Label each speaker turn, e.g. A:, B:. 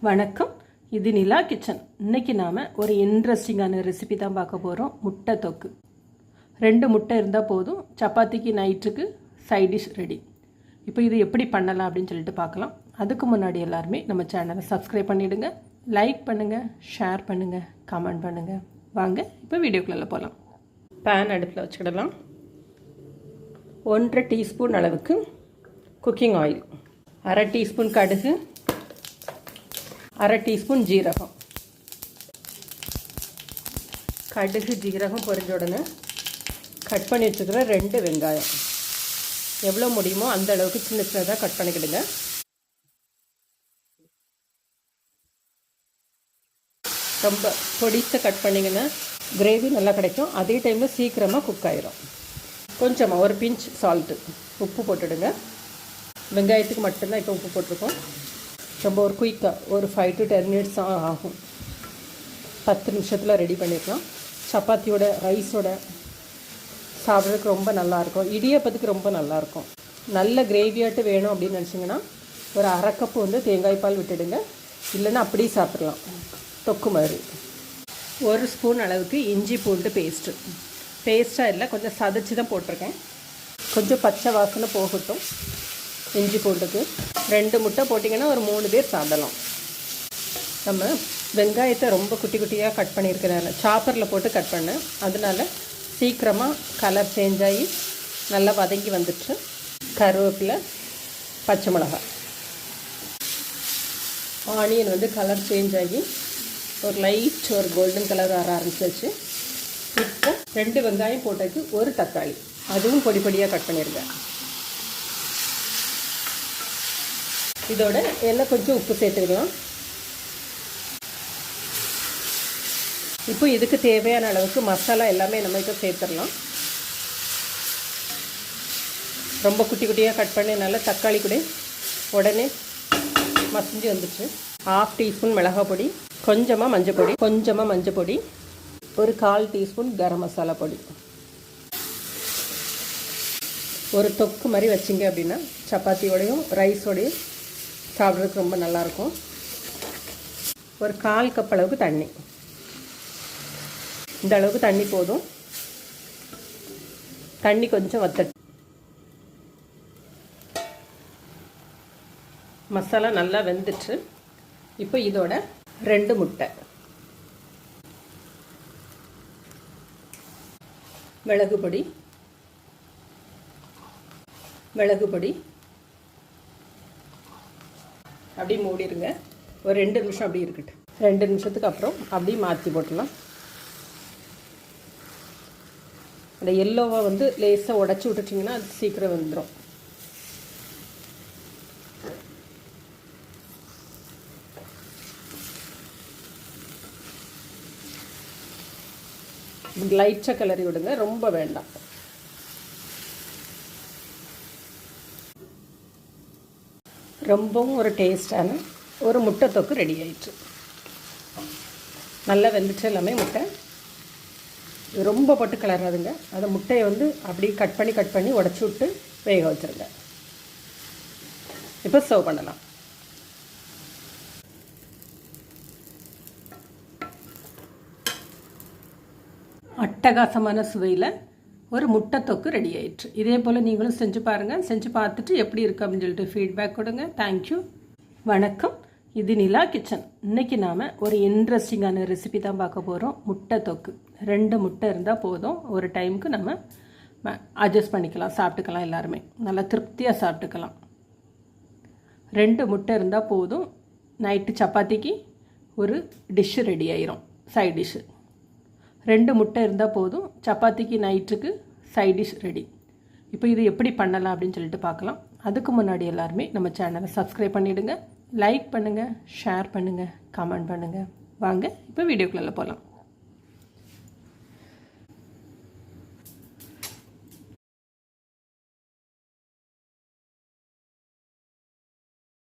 A: வணக்கம், இது நிலா கிச்சன். இன்றைக்கி நாம் ஒரு இன்ட்ரெஸ்டிங்கான ரெசிபி தான் பார்க்க போகிறோம். முட்டை தொக்கு. 2 முட்டை இருந்தால் போதும். சப்பாத்திக்கு நைட்டுக்கு சைட் டிஷ் ரெடி. இப்போ இது எப்படி பண்ணலாம் அப்படின்னு சொல்லிட்டு பார்க்கலாம். அதுக்கு முன்னாடி எல்லாருமே நம்ம சேனலை சப்ஸ்கிரைப் பண்ணிவிடுங்க, லைக் பண்ணுங்கள், ஷேர் பண்ணுங்கள், கமெண்ட் பண்ணுங்கள். வாங்க இப்போ வீடியோக்குள்ளே போகலாம். பேன் அடுப்பில் வச்சுக்கிடலாம். 1.5 டீஸ்பூன் அளவுக்கு குக்கிங் ஆயில், 1/2 டீஸ்பூன் கடுகு, 1/2 டீஸ்பூன் ஜீரகம். கடுகு ஜீரகம் பொரிஞ்ச உடனே கட் பண்ணி வச்சுக்கிற 2 வெங்காயம். எவ்வளோ முடியுமோ அந்த அளவுக்கு சின்ன சின்னதாக கட் பண்ணிக்கிடுங்க. ரொம்ப பொடிசை கட் பண்ணிங்கன்னா கிரேவி நல்லா கிடைக்கும். அதே டைமில் சீக்கிரமாக குக் ஆகிரும். கொஞ்சமாக ஒரு பிஞ்ச் சால்ட்டு, உப்பு போட்டுடுங்க. வெங்காயத்துக்கு மட்டும்தான் இப்போ உப்பு போட்டிருக்கோம். ரொம்ப ஒரு குயிக்காக ஒரு 5 to 10 minutes ஆகும். 10 நிமிஷத்தில் ரெடி பண்ணிடலாம். சப்பாத்தியோட ரைஸோட சாப்பிட்றதுக்கு ரொம்ப நல்லாயிருக்கும். இடியப்பத்துக்கு ரொம்ப நல்லாயிருக்கும். நல்ல கிரேவியாட்டு வேணும் அப்படின்னு நினச்சிங்கன்னா ஒரு 1/2 கப்பு தேங்காய் பால் விட்டுடுங்க. இல்லைன்னா அப்படியே சாப்பிட்லாம், தொக்கு மாதிரி. 1 ஸ்பூன் அளவுக்கு இஞ்சி பூண்டு பேஸ்ட்டாக இல்லை, கொஞ்சம் சதைச்சி தான் போட்டிருக்கேன். கொஞ்சம் பச்சை வாசனை போகட்டும். இஞ்சி பூண்டுக்கு 2 முட்டை போட்டிங்கன்னா ஒரு 3 பேர் சாப்பிடலாம். நம்ம வெங்காயத்தை ரொம்ப குட்டி குட்டியாக கட் பண்ணியிருக்கிறேன், சாப்பரில் போட்டு கட் பண்ணேன். அதனால சீக்கிரமாக கலர் சேஞ்ச் ஆகி நல்லா வதங்கி வந்துட்டு. கருவேப்பிலை, பச்சை மிளகாய், ஆனியன் கலர் சேஞ்ச் ஆகி ஒரு லைட் ஒரு கோல்டன் கலர் வர ஆரம்பிச்சிச்சு. இப்போ 2 வெங்காயம் போட்டதுக்கு 1 தக்காளி, அதுவும் பொடி பொடியாக கட் பண்ணியிருக்கேன். இதோட எல்லாம் கொஞ்சம் உப்பு சேர்த்துக்கலாம். இப்போ இதுக்கு தேவையான அளவுக்கு மசாலா எல்லாமே நம்ம இப்போ சேர்த்துடலாம். ரொம்ப குட்டி குட்டியாக கட் பண்ணனால தக்காளி கூட உடனே மசிஞ்சு வந்துச்சு. 1/2 டீஸ்பூன் மிளகாய் பொடி, கொஞ்சமாக மஞ்சள் பொடி, ஒரு 1/4 டீஸ்பூன் கரம் மசாலா பொடி. ஒரு தொக்கு மாதிரி வச்சிங்க அப்படின்னா சப்பாத்தியோடையும் ரைஸோடையும் சாப்பிட்றதுக்கு ரொம்ப நல்லாயிருக்கும். ஒரு 1/4 கப் அளவுக்கு தண்ணி, இந்த அளவுக்கு தண்ணி போதும். தண்ணி கொஞ்சம் வத்தட்டு. மசாலா நல்லா வெந்துட்டு. இப்போ இதோட 2 முட்டை, மிளகு பொடி அப்படியே மூடிடுங்க. ஒரு 2 நிமிஷம் அப்படி இருக்கட்டும். 2 நிமிஷத்துக்கு அப்புறம் அப்படியே மாற்றி போட்டுடலாம். அந்த எல்லோவை லேசாக உடச்சி விட்டுட்டிங்கன்னா அது சீக்கிரம் வந்துடும். லைட்டாக கிளறி விடுங்க, ரொம்ப வேண்டாம். ரொம்பவும் ஒரு டேஸ்டான ஒரு முட்டை தொக்கு ரெடி ஆயிடுச்சு. நல்லா வெந்துச்சு எல்லாமே முட்டை. ரொம்ப போட்டு கிளறாதுங்க. அந்த முட்டையை அப்படியே கட் பண்ணி உடச்சி விட்டு வேக வச்சுருங்க. இப்போ சர்வ் பண்ணலாம். அட்டகாசமான சுவையில் ஒரு முட்டை தொக்கு ரெடி ஆயிடுச்சு. இதே போல் நீங்களும் செஞ்சு பாருங்கள். செஞ்சு பார்த்துட்டு எப்படி இருக்குது அப்படின்னு சொல்லிட்டு ஃபீட்பேக் கொடுங்க. தேங்க்யூ. வணக்கம், இது நிலா கிச்சன். இன்றைக்கி நாம் ஒரு இன்ட்ரெஸ்டிங்கான ரெசிபி தான் பார்க்க போகிறோம். முட்டை தொக்கு. 2 முட்டை இருந்தால் போதும். ஒரு டைமுக்கு நம்ம அட்ஜஸ்ட் பண்ணிக்கலாம், சாப்பிட்டுக்கலாம். எல்லாருமே நல்லா திருப்தியாக சாப்பிட்டுக்கலாம். 2 முட்டை இருந்தால் போதும். நைட்டு சப்பாத்திக்கு ஒரு டிஷ்ஷு ரெடி ஆயிரும், சைட் டிஷ்ஷு. 2 முட்டை இருந்தால் போதும். சப்பாத்திக்கு நைட்டுக்கு சைட் டிஷ் ரெடி. இப்போ இது எப்படி பண்ணலாம் அப்படின்னு சொல்லிட்டு பார்க்கலாம். அதுக்கு முன்னாடி எல்லாருமே நம்ம சேனலை சப்ஸ்கிரைப் பண்ணிவிடுங்க, லைக் பண்ணுங்கள், ஷேர் பண்ணுங்கள், கமெண்ட் பண்ணுங்கள். வாங்க இப்போ வீடியோக்குள்ளே போகலாம்.